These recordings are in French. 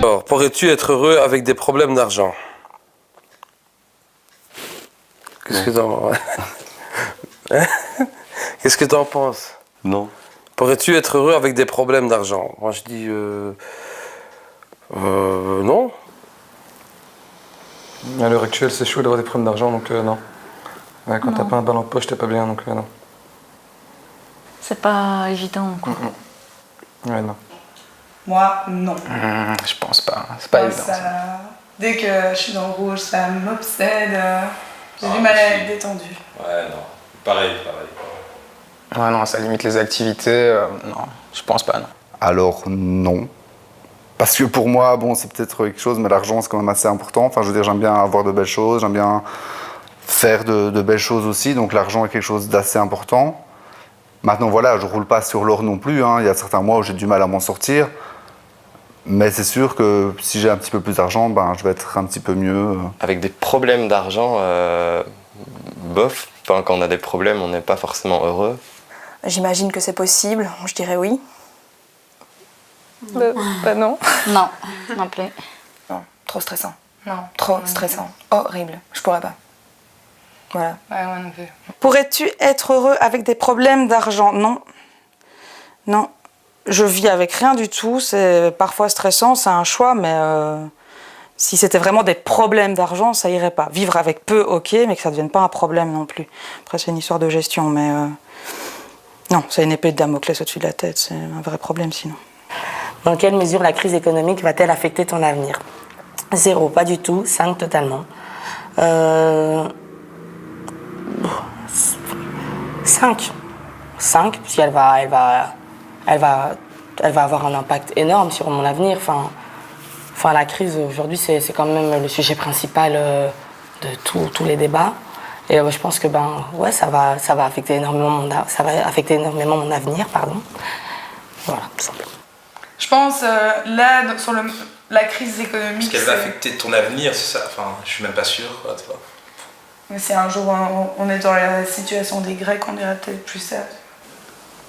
Alors, pourrais-tu être heureux avec des problèmes d'argent? Qu'est-ce que t'en... Qu'est-ce que t'en penses? Non. Pourrais-tu être heureux avec des problèmes d'argent? Moi, je dis... non. À l'heure actuelle, c'est chaud d'avoir des problèmes d'argent, donc non. Ouais, quand t'as pas un ballon de poche, t'es pas bien, donc non. C'est pas évident, quoi. Ouais, non. Moi, non. Je pense pas, c'est pas Moi, évident. Ça. Dès que je suis dans le rouge, ça m'obsède. J'ai du mal à être détendue. Ouais, non. Pareil. Ouais, non, ça limite les activités. Non, je pense pas, non. Alors non. Parce que pour moi, bon, c'est peut-être quelque chose, mais l'argent, c'est quand même assez important. Enfin, je veux dire, j'aime bien avoir de belles choses, j'aime bien faire de belles choses aussi. Donc l'argent est quelque chose d'assez important. Maintenant, voilà, je roule pas sur l'or non plus. Hein. Il y a certains mois où j'ai du mal à m'en sortir. Mais c'est sûr que si j'ai un petit peu plus d'argent, ben, je vais être un petit peu mieux. Avec des problèmes d'argent, bof. Enfin, quand on a des problèmes, on n'est pas forcément heureux. J'imagine que c'est possible, je dirais oui. Bah non. Non, non plus. Non, trop stressant. Non, trop stressant. Horrible, je pourrais pas. Voilà. Ouais, moi non plus. Pourrais-tu être heureux avec des problèmes d'argent? Non. Non. Je vis avec rien du tout. C'est parfois stressant, c'est un choix, mais si c'était vraiment des problèmes d'argent, ça irait pas. Vivre avec peu, ok, mais que ça ne devienne pas un problème non plus. Après, c'est une histoire de gestion, mais non, c'est une épée de Damoclès au-dessus de la tête. C'est un vrai problème sinon. Dans quelle mesure la crise économique va-t-elle affecter ton avenir? 0, pas du tout. 5, totalement. 5. 5, puisqu'elle va avoir un impact énorme sur mon avenir. Enfin, la crise aujourd'hui, c'est quand même le sujet principal de tous les débats. Et je pense que ouais, ça va affecter énormément mon avenir, pardon. Voilà, tout simplement. Je pense, là, sur la crise économique... Est-ce qu'elle va affecter ton avenir, c'est ça? Enfin, je suis même pas sûr, quoi, tu vois. Mais c'est un jour où on est dans la situation des Grecs, on dirait peut-être plus ça.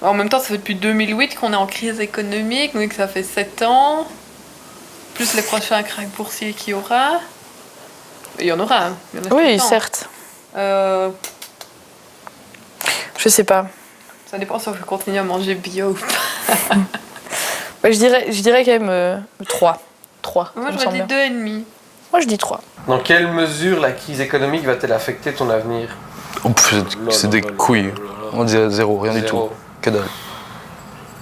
En même temps, ça fait depuis 2008 qu'on est en crise économique, donc ça fait 7 ans. Plus les prochains cracks boursiers qu'il y aura. Il y en aura. Hein. Il y en a tout Oui, le temps. certes. Je sais pas. Ça dépend si on veut continuer à manger bio ou pas. Ouais, je dirais quand même 3. 3. Moi, j'aurais dit 2,5. Moi, je dis 3. Dans quelle mesure la crise économique va-t-elle affecter ton avenir? C'est des couilles. On dirait 0, rien du tout. Que dalle.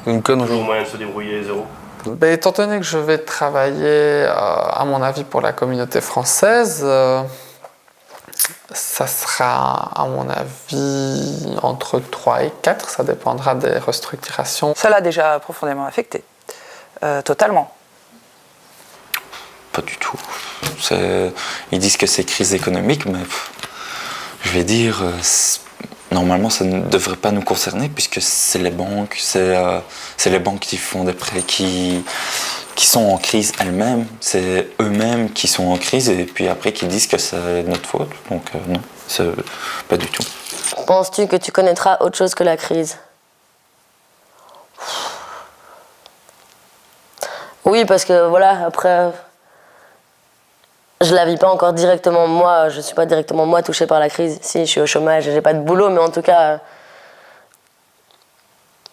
Une connerie. Toujours moyen de se débrouiller, 0. Étant donné que je vais travailler, à mon avis, pour la communauté française, ça sera, à mon avis, entre 3 et 4. Ça dépendra des restructurations. Ça l'a déjà profondément affecté. Totalement. Pas du tout. Ils disent que c'est crise économique, mais je vais dire, normalement ça ne devrait pas nous concerner puisque c'est les banques, c'est les banques qui font des prêts qui sont en crise elles-mêmes, c'est eux-mêmes qui sont en crise et puis après qui disent que c'est notre faute. Donc non, c'est pas du tout. Penses-tu que tu connaîtras autre chose que la crise? Oui, parce que voilà, après, je la vis pas encore directement moi, je suis pas directement moi touchée par la crise. Si, je suis au chômage, j'ai pas de boulot, mais en tout cas,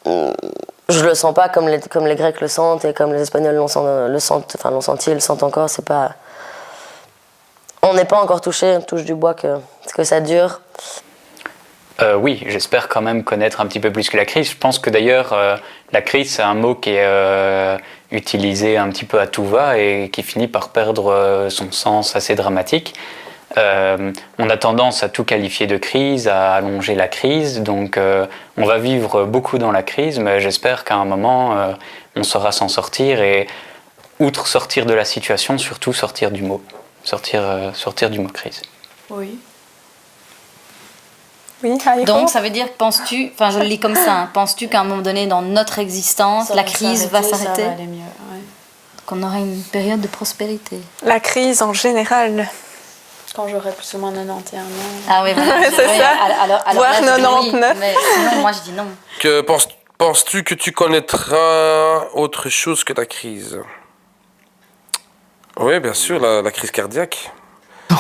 je le sens pas comme les Grecs le sentent et comme les Espagnols l'ont senti et le sentent encore. C'est pas, on n'est pas encore touché, on touche du bois que ça dure. Oui, j'espère quand même connaître un petit peu plus que la crise. Je pense que d'ailleurs, la crise, c'est un mot qui est utilisé un petit peu à tout va et qui finit par perdre son sens assez dramatique. On a tendance à tout qualifier de crise, à allonger la crise, donc on va vivre beaucoup dans la crise, mais j'espère qu'à un moment, on saura s'en sortir et, outre sortir de la situation, surtout sortir du mot. Sortir du mot crise. Oui. Oui, donc ça veut dire, penses-tu, enfin je le lis comme ça, hein, penses-tu qu'à un moment donné dans notre existence, la crise va s'arrêter? Ça va aller mieux, ouais. Qu'on aura une période de prospérité. La crise en général. Quand j'aurai plus ou moins 91 ans. Ah oui, voilà. C'est ça. Alors, voire là, 99. Oui, mais sinon, moi je dis non. Penses-tu que tu connaîtras autre chose que la crise? Oui, bien sûr, la crise cardiaque. Je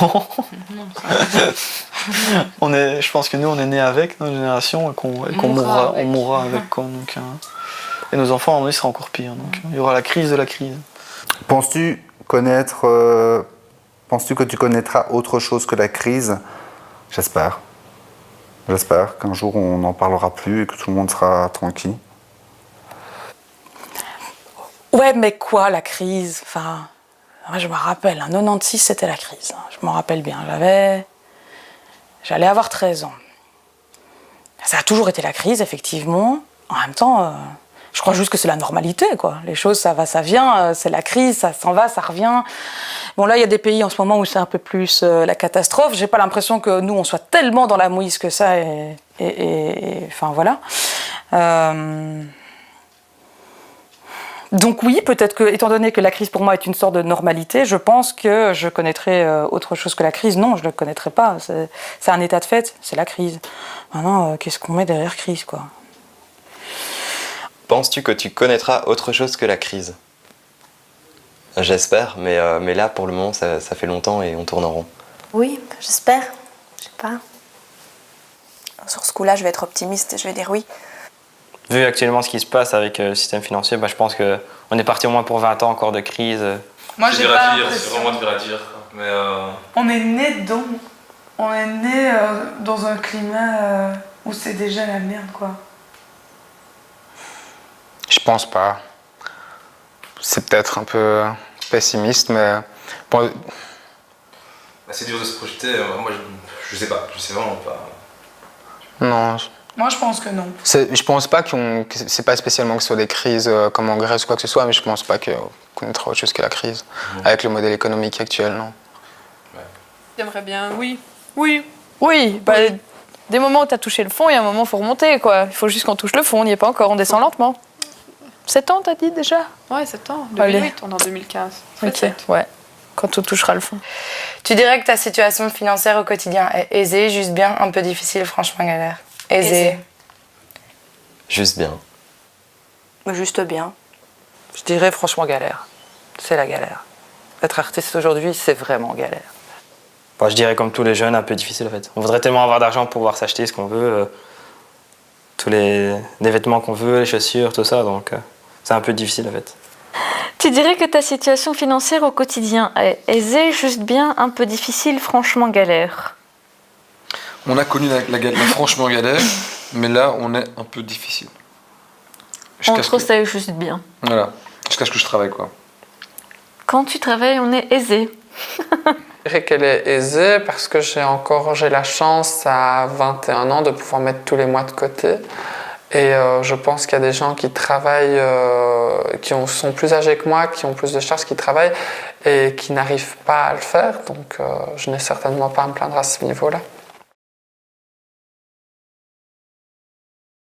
pense que nous, on est nés avec, notre génération, et qu'on mourra avec. Quoi, donc, et nos enfants, à un moment donné, sera encore pire. Donc, il y aura la crise de la crise. Penses-tu que tu connaîtras autre chose que la crise? J'espère. J'espère qu'un jour, on n'en parlera plus et que tout le monde sera tranquille. Ouais, mais quoi, la crise? Enfin, moi, je me rappelle, en 96, c'était la crise. Je m'en rappelle bien. J'allais avoir 13 ans. Ça a toujours été la crise, effectivement. En même temps, je crois juste que c'est la normalité, quoi. Les choses, ça va, ça vient. C'est la crise, ça s'en va, ça revient. Bon, là, il y a des pays en ce moment où c'est un peu plus la catastrophe. J'ai pas l'impression que nous, on soit tellement dans la mouise que ça. Enfin, voilà. Donc oui, peut-être que, étant donné que la crise pour moi est une sorte de normalité, je pense que je connaîtrais autre chose que la crise. Non, je ne le connaîtrais pas. C'est un état de fait, c'est la crise. Maintenant, qu'est-ce qu'on met derrière crise, quoi? Penses-tu que tu connaîtras autre chose que la crise? J'espère, mais là, pour le moment, ça fait longtemps et on tourne en rond. Oui, j'espère. Je sais pas. Sur ce coup-là, je vais être optimiste, je vais dire oui. Vu actuellement ce qui se passe avec le système financier, je pense qu'on est parti au moins pour 20 ans encore de crise. Moi, j'ai pas l'impression. C'est vraiment dur à dire. Mais On est né dedans. On est né dans un climat où c'est déjà la merde, quoi. Je pense pas. C'est peut-être un peu pessimiste, mais bon, c'est dur de se projeter. Moi, je sais pas. Je sais vraiment pas. non. Moi, je pense que non. Je pense pas que c'est pas spécialement que ce soit des crises comme en Grèce ou quoi que ce soit, mais je pense pas qu'on connaîtra autre chose que la crise. Avec le modèle économique actuel, non. J'aimerais bien, oui. Oui. Oui, bah, des moments où tu as touché le fond, il y a un moment où il faut remonter, quoi. Il faut juste qu'on touche le fond, on n'y est pas encore, on descend lentement. 7 ans, t'as dit déjà? Ouais, 7 ans. 2008, Allez. on est en 2015. Ok, ouais. Quand on touchera le fond. Tu dirais que ta situation financière au quotidien est aisée, juste bien, un peu difficile, franchement galère? Aisée. Juste bien. Juste bien. Je dirais franchement galère. C'est la galère. Être artiste aujourd'hui, c'est vraiment galère. Bon, je dirais comme tous les jeunes, un peu difficile en fait. On voudrait tellement avoir d'argent pour pouvoir s'acheter ce qu'on veut, tous les vêtements qu'on veut, les chaussures, tout ça, donc c'est un peu difficile en fait. Tu dirais que ta situation financière au quotidien est aisée, juste bien, un peu difficile, franchement galère? On a connu la franchement galère, mais là, on est un peu difficile. Entre ça et juste bien. Voilà, jusqu'à ce que je travaille, quoi. Quand tu travailles, on est aisé. Je dirais qu'elle est aisée parce que j'ai la chance à 21 ans de pouvoir mettre tous les mois de côté. Et je pense qu'il y a des gens qui travaillent, sont plus âgés que moi, qui ont plus de charges, qui travaillent et qui n'arrivent pas à le faire. Donc je n'ai certainement pas à me plaindre à ce niveau-là.